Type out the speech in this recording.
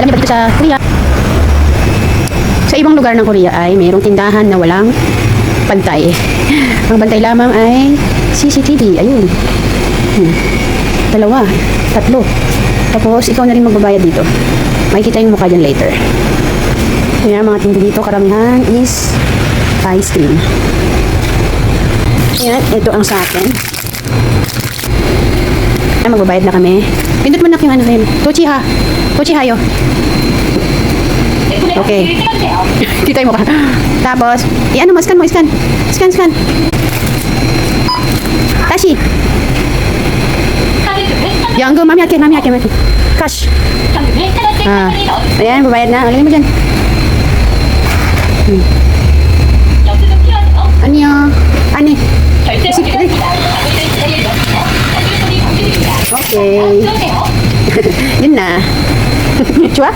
niyo ba dito sa Korea? Sa ibang lugar ng Korea ay mayroong tindahan na walang bantay. Ang bantay lamang ay CCTV. Ayun. Dalawa, tatlo. Tapos, ikaw na rin magbabayad dito. Makikita yung mukha dyan later. Kaya mga tindi dito, karamihan is ice cream. Ayan, ito ang sa akin. Magbabayad na kami. Pindot mo na yung ano rin. Tochi ha. Tochi hayo. Okay. Kita mo ka. Tapos, i-ano mo, scan mo, scan. Scan, scan. Tashi. Yang mami ake. Cash. Ayan, babayad na. Alagay mo dyan. Ano? Ano? Okay. Yun na. Chua?